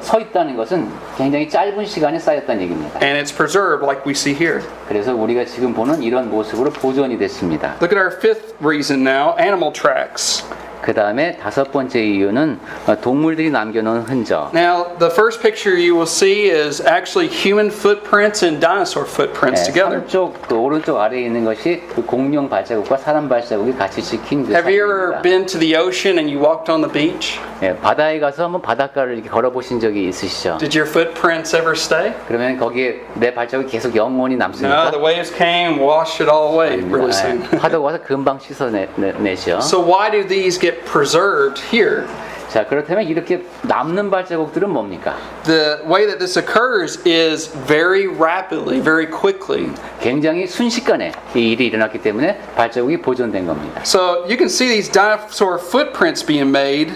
서 있다는 것은 굉장히 짧은 시간에 쌓였다는 얘기입니다. And it's preserved like we see here. 그래서 우리가 지금 보는 이런 모습으로 보존이 됐습니다. Look at our fifth reason now, animal tracks. 그 다음에 다섯 번째 이유는 동물들이 남겨놓은 흔적. Now, the first picture you will see is actually human footprints and dinosaur footprints together. 한쪽 그 오른쪽 아래에 있는 것이 그 공룡 발자국과 사람 발자국이 같이 찍힌 그 Have you ever 사진입니다. been to the ocean and you walked on the beach? 예, 바다에 가서 한번 바닷가를 이렇게 걸어보신 적이 있으시죠? Did your footprints ever stay? 그러면 거기에 내 발자국이 계속 영원히 No, 남습니까? the waves came, washed it all away really soon. 파도가 와서 금방 씻어내죠. So why do these get preserved here? 자, 그렇다면 이렇게 남는 발자국들은 뭡니까? The way that this occurs is very rapidly, very quickly. 굉장히 순식간에 이 일이 일어났기 때문에 발자국이 보존된 겁니다. So you can see these dinosaur footprints being made,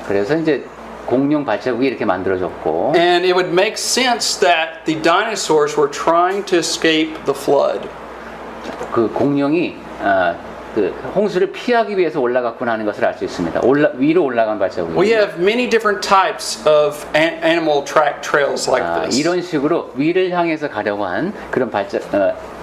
그래서 이제 공룡 발자국이 이렇게 만들어졌고, and it would make sense that the dinosaurs were trying to escape the flood. 그 공룡이 그 홍수를 피하기 위해서 올라갔구나 하는 것을 알 수 있습니다. 위로 올라간 We 발자국입니다. have many different types of animal track trails like this. 이런 식으로 위를 향해서 가려고 한 그런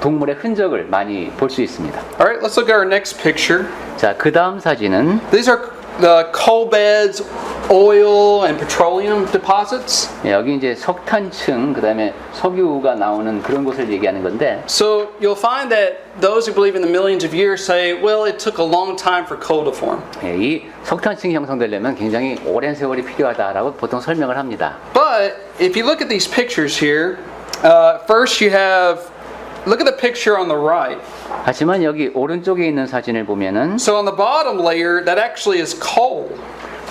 동물의 흔적을 많이 볼 수 있습니다. All right, let's look at our next picture. 자, 그 다음 사진은 These are the coal beds, oil and petroleum deposits. 여기 이제 석탄층, 그 다음에 석유가 나오는 그런 곳을 얘기하는 건데, So you'll find that those who believe in the millions of years say, well, it took a long time for coal to form. 이 석탄층이 형성되려면 굉장히 오랜 세월이 필요하다라고 보통 설명을 합니다. But if you look at these pictures here, first you have, look at the picture on the right. 하지만 여기 오른쪽에 있는 사진을 보면은 So on the bottom layer, that actually is coal.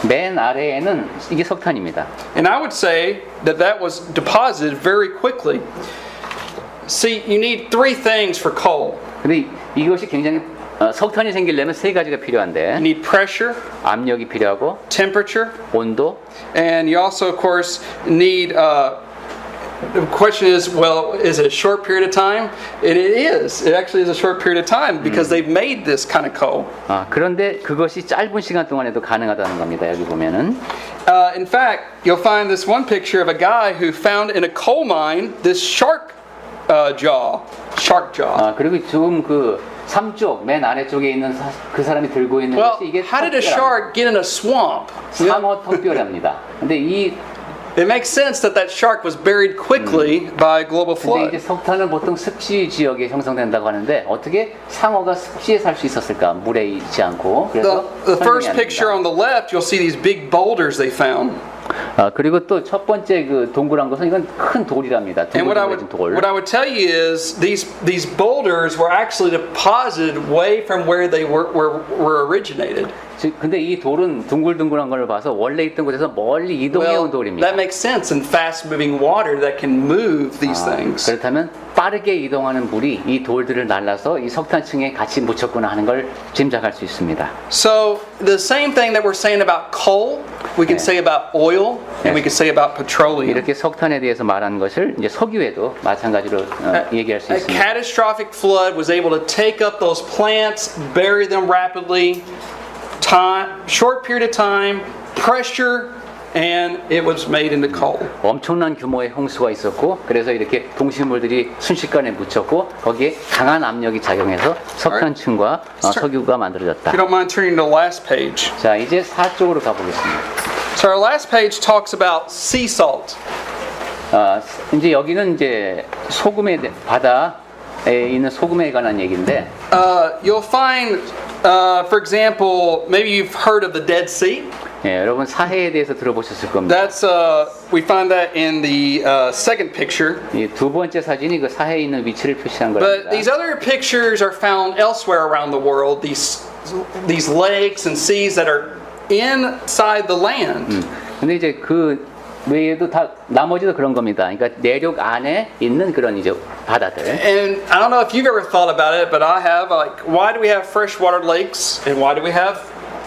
맨 아래에는 이게 석탄입니다. And I would say that that was deposited very quickly. See, you need three things for coal. 근데 이것이 굉장히 석탄이 생기려면 세 가지가 You 필요한데 need pressure, 압력이 필요하고 temperature, 온도, and you also, of course, need the question is, well, is it a short period of time? And it is. It actually is a short period of time because they've made this kind of coal. 그런데 그것이 짧은 시간 동안에도 가능하다는 겁니다. 여기 보면은. In fact, you'll find this one picture of a guy who found in a coal mine this shark jaw. 그리고 지금 그 삼쪽 맨 아래쪽에 있는 그 사람이 들고 있는 Well, 것이 이게 how did a shark get in a swamp? 상어 턱뼈랍니다. 근데 It makes sense that that shark was buried quickly by global 근데 이제 flood. 석탄은 보통 습지 지역에 형성된다고 하는데 어떻게 상어가 습지에 살 수 있었을까? 물에 있지 않고. 그래서 The 설명이 first 안 picture 됩니다. on the left, you'll see these big boulders they found. 그리고 또 첫 번째 그 동그란 것은 이건 큰 돌이랍니다. And 둥글둥글해진 돌. what I would tell you is these boulders were actually deposited way from where they were originated. 근데 이 돌은 둥글둥글한 걸 봐서 원래 있던 곳에서 멀리 이동해온 Well, 돌입니다. that makes sense in fast-moving water that can move these things. 그렇다면 빠르게 이동하는 물이 이 돌들을 날라서 이 석탄층에 같이 묻혔구나 하는 걸 짐작할 수 있습니다. So the same thing that we're saying about coal, we can say about oil, and we can say about petroleum. 이렇게 석탄에 대해서 말하는 것을 이제 석유에도 마찬가지로 얘기할 수 A 있습니다. catastrophic flood was able to take up those plants, bury them rapidly, short period of time, pressure, and it was made into coal. 엄청난 규모의 홍수가 있었고 그래서 이렇게 동식물들이 순식간에 묻혔고 거기에 강한 압력이 작용해서 석탄층과 석유가 만들어졌다. If you don't mind turning to the last page. 자 이제 4쪽으로 가보겠습니다. So our last page talks about sea salt. 이제 여기는 이제 바다에 있는 소금에 관한 얘기인데 You'll find, for example, maybe you've heard of the Dead Sea. 여러분 사해에 대해서 들어보셨을 겁니다. That's we find that in the second picture. 이 두 번째 사진이 그 사해에 있는 위치를 표시한 But 겁니다. these other pictures are found elsewhere around the world. These lakes and seas that are inside the land. 근데 이제 그 외에도 다 나머지도 그런 겁니다. 그러니까 내륙 안에 있는 그런 이제 바다들. And I don't know if you've ever thought about it, but I have. Like, why do we have freshwater lakes, and why do we have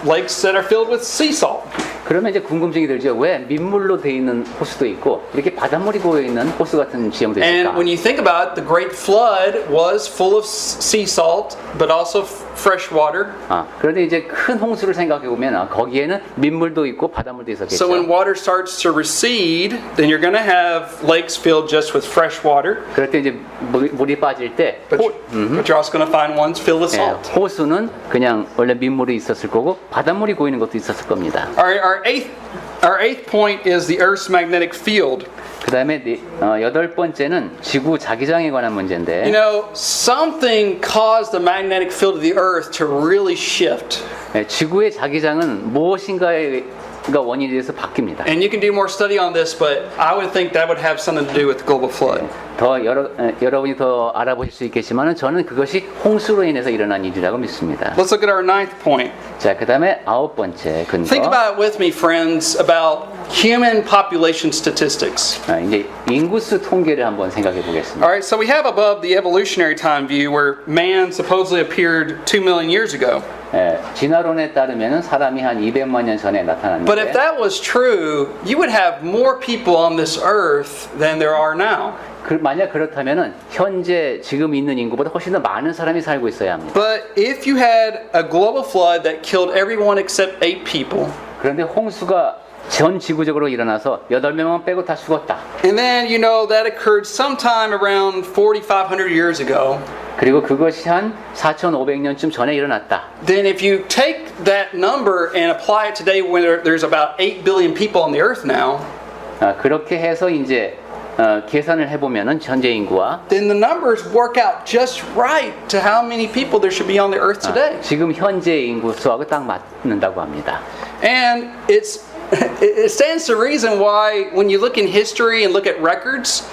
lakes that are filled with sea salt? 그러면 이제 궁금증이 들죠. 왜 민물로 돼 있는 호수도 있고 이렇게 바닷물이 고여 있는 호수 같은 지형도 있을까? And when you think about it, the Great Flood was full of sea salt, but also fresh water. 그런데 이제 큰 홍수를 생각해 보면 거기에는 민물도 있고 바닷물도 있었겠죠. So when water starts to recede, then you're going to have lakes filled just with fresh water. 그럴 때 이제 물이 빠질 때 But you're also going to find ones filled with salt. 호수는 그냥 원래 민물이 있었을 거고 바닷물이 고이는 것도 있었을 겁니다. Our eighth point is the Earth's magnetic field. 그다음에 여덟 번째는 지구 자기장에 관한 문제인데. You know, something caused the magnetic field of the Earth to really shift. 지구의 자기장은 무엇인가가 원인이 돼서 바뀝니다. And you can do more study on this, but I would think that would have something to do with global flood. 더 여러분이 더 알아보실 수 있겠지만은 저는 그것이 홍수로 인해서 일어난 일이라고 믿습니다. Let's look at our ninth point. 자, 그다음에 아홉 번째 근거. Think about it with me, friends, about human population statistics. 이제 인구수 통계를 한번 생각해 보겠습니다. All right, so we have above the evolutionary time view where man supposedly appeared 2 million years ago. 진화론에 따르면은 사람이 한 200만 년 전에 나타났는데. But if that was true, you would have more people on this earth than there are now. 만약 그렇다면은 현재 지금 있는 인구보다 훨씬 더 많은 사람이 살고 있어야 합니다. But if you had a global flood that killed everyone except 8 people, 그런데 홍수가 전 지구적으로 일어나서 8명만 빼고 다 죽었다. and then you know that occurred sometime around 4,500 years ago, 그리고 그것이 한 4,500년쯤 전에 일어났다. then if you take that number and apply it today when there's about 8 billion people on the earth now, 그렇게 해서 이제 계산을 해보면은 현재 인구와 then the numbers work out just right to how many people there should be on the earth today. 지금 현재 인구 수하고 딱 맞는다고 합니다. And it stands to reason why when you look in history and look at records,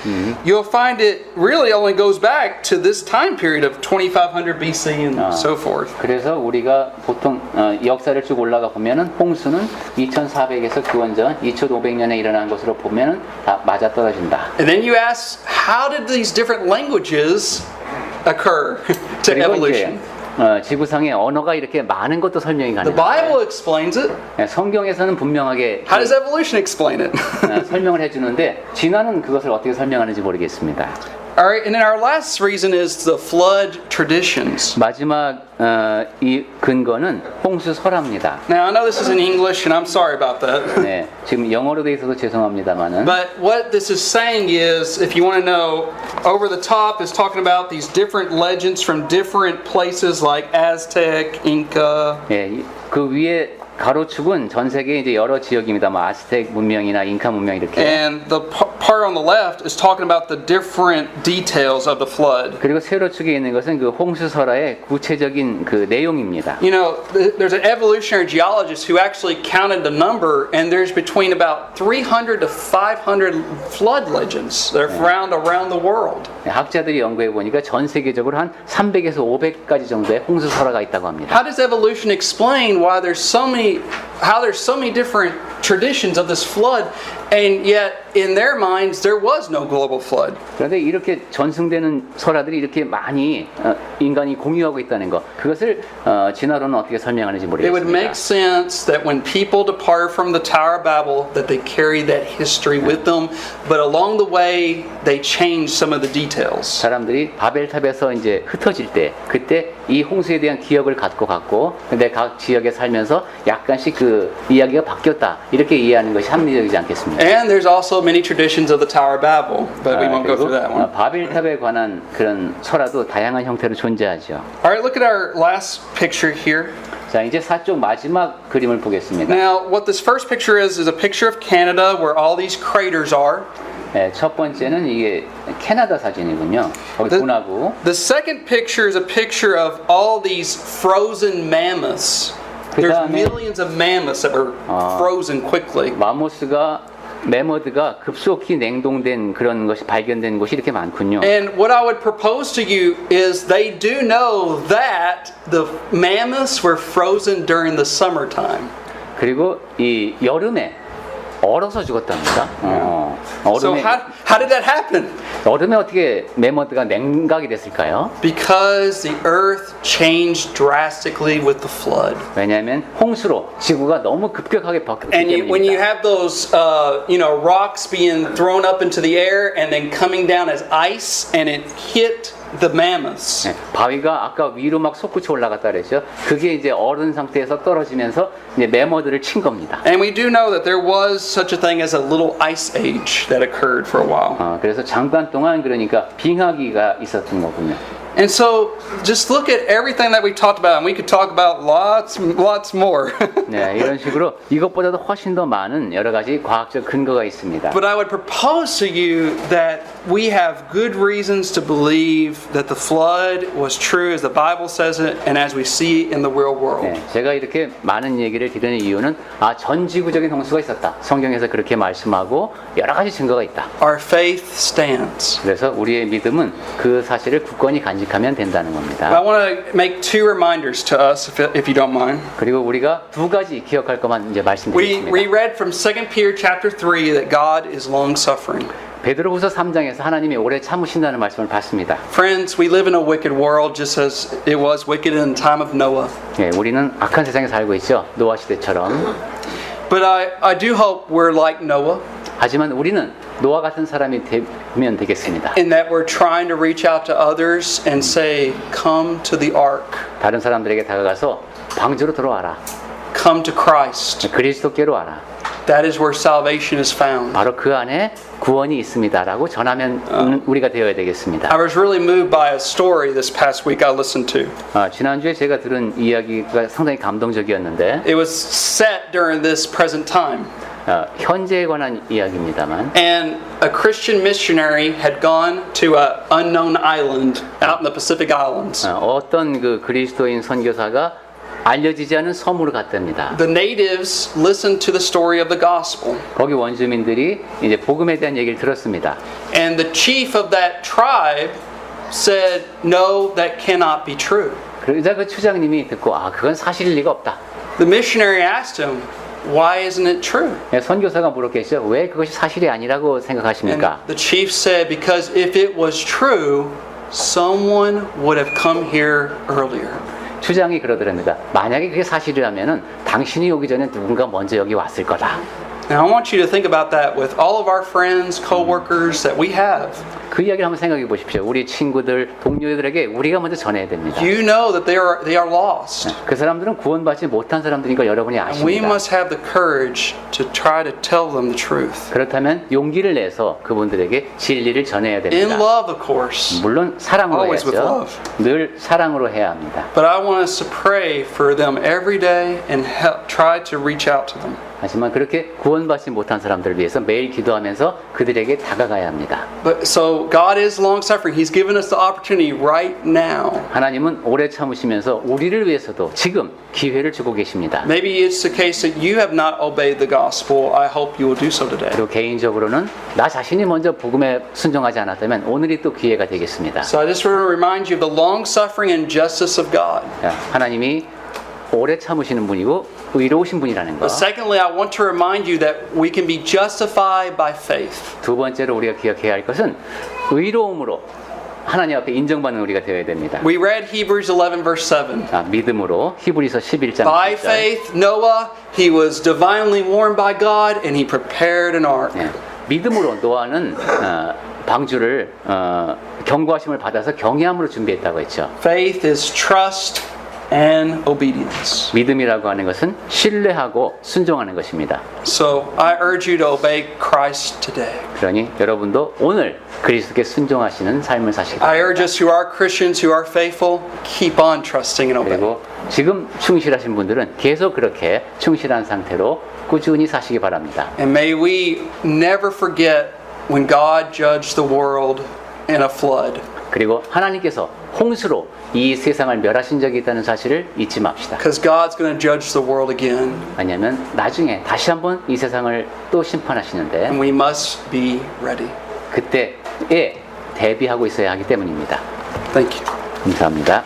you'll find it really only goes back to this time period of 2500 BC and so forth. 그래서 우리가 보통 역사를 쭉 올라가 보면은 홍수는 2400에서 기원전 2500년에 일어난 것으로 보면은 다 맞아떨어진다. And then you ask, how did these different languages occur to 그리고 evolution? 이제 지구상에 언어가 이렇게 많은 것도 설명이 The 가능해요. Bible explains it. 성경에서는 분명하게 How does evolution explain it? 설명을 해주는데 진화는 그것을 어떻게 설명하는지 모르겠습니다. All right, and then our last reason is the flood traditions. 마지막 이 근거는 홍수 설화입니다. Now, I know this is in English, and I'm sorry about that. 네, 지금 영어로 돼 있어서 죄송합니다만은 But what this is saying is, if you want to know, over the top is talking about these different legends from different places like Aztec, Inca. 예, 그 위에 가로축은 전 세계 이제 여러 지역입니다. 뭐 아스텍 문명이나 잉카 문명 이렇게. And the part on the left is talking about the different details of the flood. 그리고 세로축에 있는 것은 그 홍수 설화의 구체적인 그 내용입니다. You know, there's an evolutionary geologist who actually counted the number, and there's between about 300 to 500 flood legends that are found around the world. 학자들이 연구해 보니까 전 세계적으로 한 300에서 500가지 정도의 홍수 설화가 있다고 합니다. How does evolution explain why there's so many different traditions of this flood, and yet in their minds there was no global flood? 그런데 이렇게 전승되는 설화들이 이렇게 많이 인간이 공유하고 있다는 것, 그것을 진화론은 어떻게 설명하는지 It would make 모르겠습니다. sense that when people departed from the Tower of Babel, that they carried that history with them, but along the way they changed some of the details. 사람들이 바벨탑에서 이제 흩어질 때, 그때 이 홍수에 대한 기억을 갖고 갔고, 근데 각 지역에 살면서 약간씩 그 이야기가 바뀌었다, 이렇게 이해하는 것이 합리적이지 않겠습니까? And there's also many traditions of the Tower of Babel, but we won't go through that one. 바벨탑에 관한 그런 설화도 다양한 형태로 존재하죠. All right, look at our last picture here. 자, 이제 사쪽 마지막 그림을 보겠습니다. Now, what this first picture is a picture of Canada where all these craters are. 네, 첫 번째는 이게 캐나다 사진이군요. 거기 분화구. The second picture is a picture of all these frozen mammoths. There's 그다음에- millions of mammoths that were frozen quickly. 매머드가 급속히 냉동된 그런 것이 발견된 곳이 이렇게 많군요. And what I would propose to you is they do know that the mammoths were frozen during the summertime. 그리고 이 여름에 얼어서 죽었답니다. So 얼음에 how did that happen? 얼음에 어떻게 매머드가 냉각이 됐을까요? Because the earth changed drastically with the flood. 왜냐하면 홍수로 지구가 너무 급격하게 바뀌었기 And when you 때문입니다. have those, rocks being thrown up into the air and then coming down as ice, and it hit the mammoths. 네, 바위가 아까 위로 막 솟구쳐 올라갔다 그랬죠. 그게 이제 얼은 상태에서 떨어지면서 이제 매머드를 친 겁니다. And we do know that there was such a thing as a little ice age that occurred for a while. 그래서 잠깐 동안 그러니까 빙하기가 있었던 거군요. And so just look at everything that we talked about, and we could talk about lots more. 네, 이런 식으로 이것보다도 훨씬 더 많은 여러 가지 과학적 근거가 있습니다. But I would propose to you that we have good reasons to believe that the flood was true as the Bible says it and as we see in the real world. 네, 제가 이렇게 많은 얘기를 드리는 이유는 전 지구적인 홍수가 있었다. 성경에서 그렇게 말씀하고 여러 가지 증거가 있다. Our faith stands. 그래서 우리의 믿음은 그 사실을 굳건히 간직하면 된다는 I 겁니다. want to make two reminders to us, if you don't mind. 그리고 우리가 두 가지 기억할 것만 이제 We 말씀드리겠습니다. read from 2 Peter chapter 3 that God is long-suffering. 베드로후서 3장에서 하나님이 오래 참으신다는 말씀을 봤습니다. Friends, we live in a wicked world just as it was wicked in the time of Noah. 예, 우리는 악한 세상에 살고 있죠. 노아 시대처럼. But I do hope we're like Noah 하지만 우리는 노아 같은 사람이 되면 되겠습니다. in that we're trying to reach out to others and say, come to the ark. 다른 사람들에게 다가가서 방주로 들어와라. Come to Christ. 그리스도께로 와라. That is where salvation is found. 바로 그 안에 구원이 있습니다라고 전하면 우리가 되어야 되겠습니다. I was really moved by a story this past week I listened to. 지난주에 제가 들은 이야기가 상당히 감동적이었는데 It was set during this present time. 현재에 관한 이야기입니다만 And a Christian missionary had gone to an unknown island out in the Pacific Islands. 어떤 그 그리스도인 선교사가 알려지지 않은 섬으로 갔답니다. The natives listened to the story of the gospel. 거기 원주민들이 이제 복음에 대한 얘기를 들었습니다. And the chief of that tribe said, no, that cannot be true. 그러자 그 추장님이 듣고 그건 사실일 리가 없다. The missionary asked him, why isn't it true? 선교사가 물었겠죠. 왜 그것이 사실이 아니라고 And 생각하십니까? the chief said, because if it was true, someone would have come here earlier. 주장이 그러더랍니다. 만약에 그게 사실이라면은 당신이 오기 전에 누군가 먼저 여기 왔을 거다. And I want you to think about that with all of our friends, co-workers that we have. 그 이야기를 한번 생각해 보십시오. 우리 친구들, 동료들에게 우리가 먼저 전해야 됩니다. You know that they are lost. 그 사람들은 구원받지 못한 사람들이니까 여러분이 And we 아십니다. must have the courage to try to tell them the truth. 그렇다면 용기를 내서 그분들에게 진리를 전해야 In 됩니다. love, of course. 물론 사랑으로 Always with 해야죠. love. 늘 사랑으로 해야 합니다. But I want us to pray for them every day and help, try to reach out to them. 하지만 그렇게 구원받지 못한 사람들을 위해서 매일 기도하면서 그들에게 다가가야 합니다. But so God is long suffering. He's given us the opportunity right now. 하나님은 오래 참으시면서 우리를 위해서도 지금 기회를 주고 계십니다. Maybe it's the case that you have not obeyed the gospel. I hope you will do so today. 그리고 개인적으로는 나 자신이 먼저 복음에 순종하지 않았다면 오늘이 또 기회가 되겠습니다. So I just want to remind you of the long suffering and justice of God. 하나님이 오래 참으시는 분이고 의로우신 분이라는 것. But secondly, I want to remind you that we can be justified by faith. 두 번째로 우리가 기억해야 할 것은 의로움으로 하나님 앞에 인정받는 우리가 되어야 됩니다. We read Hebrews 11 verse 7. 믿음으로 히브리서 11장 By 7절. faith, Noah, he was divinely warned by God and he prepared an ark. 믿음으로 노아는 방주를 경고하심을 받아서 경외함으로 준비했다고 했죠. Faith is trust and obedience. 믿음이라고 하는 것은 신뢰하고 순종하는 것입니다. So I urge you to obey Christ today. 그러니 여러분도 오늘 그리스도께 순종하시는 삶을 사시기 I 바랍니다. urge us who are Christians, who are faithful, keep on trusting and obeying. 그리고 지금 충실하신 분들은 계속 그렇게 충실한 상태로 꾸준히 사시기 바랍니다. And may we never forget when God judged the world in a flood. 그리고 하나님께서 홍수로 이 세상을 멸하신 적이 있다는 사실을 잊지 맙시다. Because God's going to judge the world again. 왜냐하면 나중에 다시 한번 이 세상을 또 심판하시는데 And we must be ready. 그때에 대비하고 있어야 하기 때문입니다. Thank you. 감사합니다.